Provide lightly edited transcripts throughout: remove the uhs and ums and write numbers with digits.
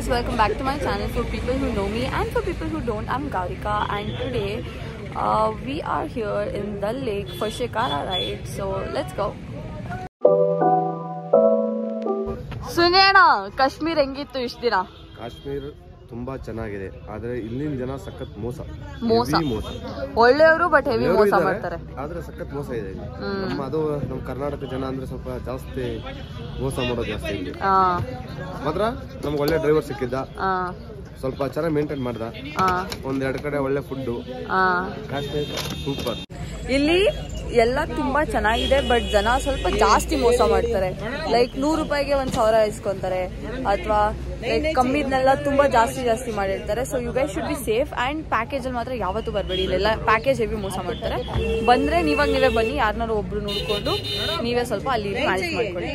welcome back to my channel. For people who know me and for people who don't, I'm Gaurika, and today we are here in Dal Lake for Shikara ride. So let's go. ಸುನೇಣ Kashmir ಹೆಂಗಿತ್ತು ಇಷ್ಟ ದಿನ? ಕಾಶ್ಮೀರ್ ತುಂಬಾ ಚೆನ್ನಾಗಿದೆ, ಆದ್ರೆ ಇಲ್ಲಿನ ಜನ ಸಖತ್ ಮೋಸ. ಒಳ್ಳೆಯವರು ಬಟ್ ಹೆವಿ ಮೋಸ ಮಾಡ್ತಾರೆ. ಆದ್ರೆ ಸಖತ್ ಮೋಸ ಇದೆ ಇಲ್ಲಿ. ನಮ್ಮ ಕರ್ನಾಟಕ ಜನ ಅಂದ್ರೆ ಸ್ವಲ್ಪ ಜಾಸ್ತಿ ಮೋಸ ಮಾಡೋದು ಜಾಸ್ತಿ ಇದೆ. ಮಾತ್ರ ನಮ್ಗೆ ಒಳ್ಳೆ ಡ್ರೈವರ್ ಸಿಕ್ಕಿದ್ದ, ಸ್ವಲ್ಪ ಚೆನ್ನಾಗಿ ಮೇಂಟೈನ್ ಮಾಡ್ದ, ಒಂದೆರಡು ಕಡೆ ಒಳ್ಳೆ ಫುಡ್. ಕಾಶ್ಮೀರ್ ಸೂಪರ್. ಇಲ್ಲಿ ಎಲ್ಲ ತುಂಬಾ ಚೆನ್ನಾಗಿದೆ, ಬಟ್ ಜನ ಸ್ವಲ್ಪ ಜಾಸ್ತಿ ಮೋಸ ಮಾಡ್ತಾರೆ. ಲೈಕ್ 100 ರೂಪಾಯಿಗೆ 1000 ಇಸ್ಕೊಂತಾರೆ, ಅಥವಾ ಕಮ್ಮಿದ್ನೆಲ್ಲ ತುಂಬಾ ಜಾಸ್ತಿ ಮಾಡಿರ್ತಾರೆ. So you guys should be safe. And package ಅಲ್ಲಿ ಮಾತ್ರ ಯಾವತ್ತೂ ಬರಬೇಡಿ, ಇಲ್ಲೆಲ್ಲ ಪ್ಯಾಕೇಜ್ ಹೆವಿ ಮೋಸ ಮಾಡ್ತಾರೆ. ಬಂದ್ರೆ ನೀವೇ ಬನ್ನಿ, ಯಾರನ್ನಾರು ಒಬ್ರು ನೋಡ್ಕೊಂಡು ನೀವೇ ಸ್ವಲ್ಪ ಅಲ್ಲಿ ಮ್ಯಾನೇಜ್ ಮಾಡ್ಕೊಳ್ಳಿ.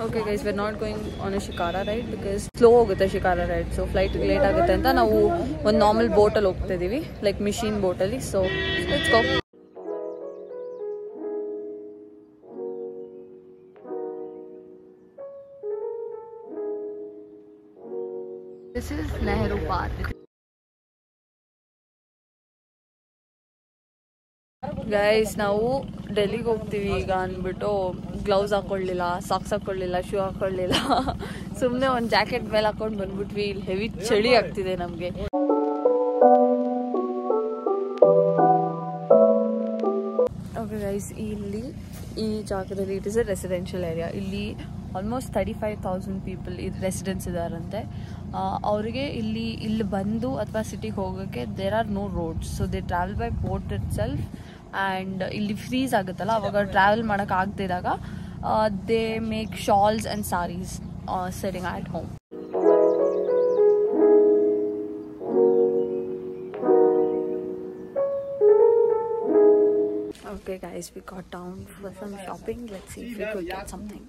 Okay guys, we are not going on a shikara ride because slow ಹೋಗುತ್ತೆ shikara ride. So flight late ಆಗುತ್ತೆ ಅಂತ ನಾವು ಒಂದು ನಾರ್ಮಲ್ ಬೋಟಲ್ಲಿ ಹೋಗ್ತಾ ಇದೀವಿ, ಲೈಕ್ ಮಿಷಿನ್ ಬೋಟಲ್ಲಿ. So let's go. This is Nehru Park. Guys, ನಾವು ಡೆಲ್ಲಿಗೆ ಹೋಗ್ತೀವಿ ಈಗ ಅಂದ್ಬಿಟ್ಟು ಗ್ಲೌಸ್ ಹಾಕೊಳ್ಳಿಲ್ಲ, ಸಾಕ್ಸ್ ಹಾಕೊಳ್ಳಿಲ್ಲ, ಶೂ ಹಾಕೊಳ್ಳಿಲ್ಲ. ಸುಮ್ಮನೆ ಒಂದು ಜಾಕೆಟ್ ಮೇಲೆ ಹಾಕೊಂಡು ಬಂದ್ಬಿಟ್ವಿ. ಇಲ್ಲಿ ಹೆವಿ ಚಳಿ ಆಗ್ತಿದೆ ನಮಗೆ. ಓಕೆ ಗೈಸ್, ಇಲ್ಲಿ ಈ ಜಾಗದಲ್ಲಿ it is a residential area. ಇಲ್ಲಿ ಆಲ್ಮೋಸ್ಟ್ 35,000 ಪೀಪಲ್ ರೆಸಿಡೆನ್ಸ್ ಇದ್ದಾರಂತೆ. ಅವರಿಗೆ ಇಲ್ಲಿ ಬಂದು ಅಥವಾ ಸಿಟಿಗೆ ಹೋಗೋಕ್ಕೆ there are no roads. So they travel by boat itself. And ಇಲ್ಲಿ ಫ್ರೀಸ್ ಆಗುತ್ತಲ್ಲ, ಅವಾಗ ಟ್ರಾವೆಲ್ ಮಾಡೋಕ್ಕೆ ಆಗದಿದ್ದಾಗ they make shawls and saris sitting at home. Okay guys, we got down for some shopping. Let's see if we could get something.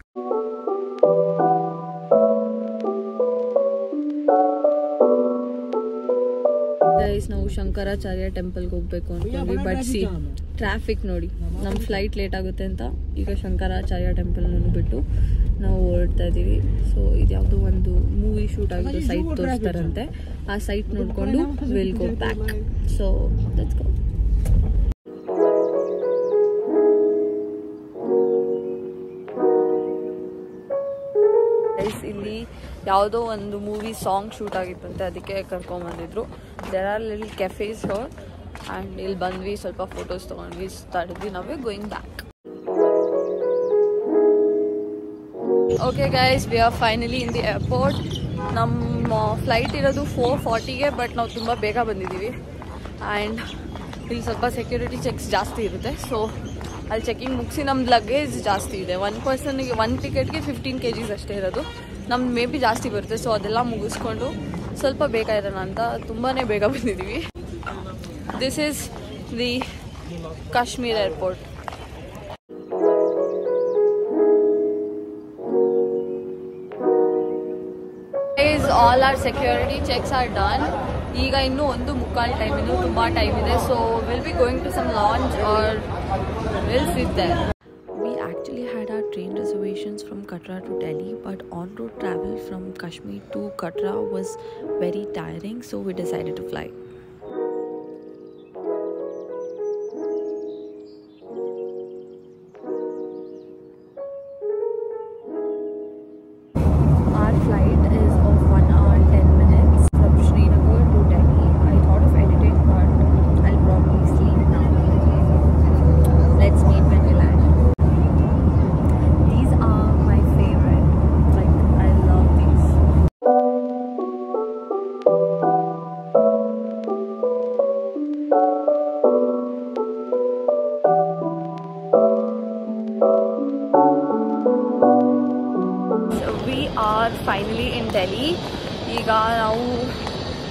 Guys, ನಾವು ಶಂಕರಾಚಾರ್ಯ ಟೆಂಪಲ್ಗೆ ಹೋಗ್ಬೇಕು ಅನ್ಕೊಂಡ್ವಿ, but C traffic ನೋಡಿ, ನಮ್ಮ ಫ್ಲೈಟ್ ಲೇಟ್ ಆಗುತ್ತೆ ಅಂತ ಈಗ ಶಂಕರಾಚಾರ್ಯ ಟೆಂಪಲ್ನ ಬಿಟ್ಟು ನಾವು ಹೊರಡ್ತಾ ಇದ್ದೀವಿ. ಸೊ ಇದು ಯಾವುದೋ ಒಂದು ಮೂವಿ ಶೂಟ್ ಆಗಿರೋ ಸೈಟ್ ತೋರಿಸ್ತಾರಂತೆ, ಆ ಸೈಟ್ ನೋಡಿಕೊಂಡು will go back. So let's go. ಇಲ್ಲಿ ಯಾವುದೋ ಒಂದು ಮೂವಿ ಸಾಂಗ್ ಶೂಟ್ ಆಗಿತ್ತಂತೆ, ಅದಕ್ಕೆ ಕರ್ಕೊಂಡ್ಬಂದಿದ್ರು. There are little cafes here. And ಇಲ್ಲಿ ಬಂದ್ವಿ, ಸ್ವಲ್ಪ ಫೋಟೋಸ್ ತೊಗೊಂಡ್ವಿ, ತಡೆದ್ವಿ. ನಾವೇ going back. Okay guys, we are finally in the airport. ನಮ್ಮ ಫ್ಲೈಟ್ ಇರೋದು 4:40ಗೆ, ಬಟ್ ನಾವು ತುಂಬ ಬೇಗ ಬಂದಿದ್ದೀವಿ. ಆ್ಯಂಡ್ ಇಲ್ಲಿ ಸ್ವಲ್ಪ ಸೆಕ್ಯೂರಿಟಿ ಚೆಕ್ಸ್ ಜಾಸ್ತಿ ಇರುತ್ತೆ. ಸೊ ಅಲ್ಲಿ ಚೆಕಿಂಗ್ ಮುಗಿಸಿ ನಮ್ದು ಲಗೇಜ್ ಜಾಸ್ತಿ ಇದೆ. 1 ಪರ್ಸನ್ಗೆ 1 ಟಿಕೆಟ್ಗೆ 15 kgs ಅಷ್ಟೇ ಇರೋದು. ನಮ್ದು ಮೇ ಬಿ ಜಾಸ್ತಿ ಬರುತ್ತೆ. ಸೊ ಅದೆಲ್ಲ ಮುಗಿಸ್ಕೊಂಡು ಸ್ವಲ್ಪ ಬೇಗ ಇರೋಣ ಅಂತ ತುಂಬಾ ಬೇಗ ಬಂದಿದ್ದೀವಿ. This is the Kashmir airport. All our security checks are done. ಈಗ ಇನ್ನೂ 1:45 ಟೈಮ್, ಇನ್ನೂ ತುಂಬ ಟೈಮ್ ಇದೆ. So will be going to some lounge or will sit there. We actually had our train reservations from Katra to Delhi, but on-road travel from Kashmir to Katra was very tiring, so we decided to fly. Our flight is of 1 hour 10 minutes from Srinagar to Delhi. I thought of editing, but I'll probably sleep now. Let's meet when we land. These are my favorite. Like, I love these. So we are finally in Delhi. ಈಗ ನಾವು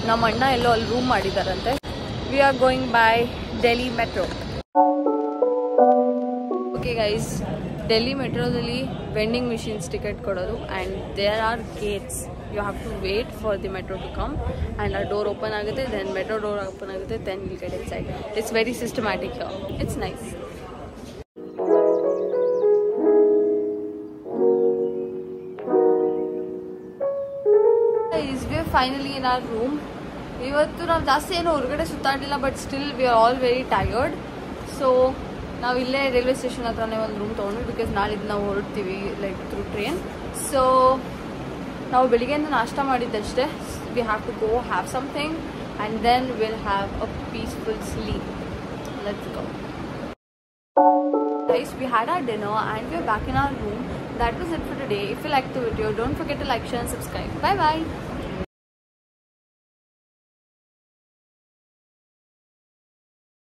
ನಮ್ಮ ಅಣ್ಣ ಎಲ್ಲೋ ಅಲ್ಲಿ room ಮಾಡಿದಾರಂತೆ. We are going by Delhi Metro. Okay guys, Delhi ಮೆಟ್ರೋದಲ್ಲಿ vending machines ticket ಕೊಡೋದು. And there are gates. You have to wait for the metro to come. And ಆ ಡೋರ್ ಓಪನ್ ಆಗುತ್ತೆ, ದೆನ್ ಮೆಟ್ರೋ ಡೋರ್ ಓಪನ್ ಆಗುತ್ತೆ, then will get inside. It's very systematic here. It's nice. Finally in our room. ಇವತ್ತು ನಾವು ಜಾಸ್ತಿ ಏನೋ ಹೊರಗಡೆ ಸುತ್ತಾಡಲಿಲ್ಲ, but still we are all very tired. So ನಾವು ಇಲ್ಲೇ ರೈಲ್ವೆ ಸ್ಟೇಷನ್ ಹತ್ರನೇ ಒಂದು ರೂಮ್ ತೊಗೊಂಡ್ವಿ, ಬಿಕಾಸ್ ನಾಳಿದ್ದು ನಾವು ಹೊರಡ್ತೀವಿ ಲೈಕ್ ಥ್ರೂ ಟ್ರೈನ್. ಸೊ ನಾವು ಬೆಳಿಗ್ಗೆಯಿಂದ ನಾಷ್ಟ ಮಾಡಿದ್ದಷ್ಟೇ. We have to go have something and then will have a peaceful sleep. Let's go. Guys, we had our dinner and we're back in our room. That was it for today. If you liked the video, don't forget to like, share and subscribe. Bye bye.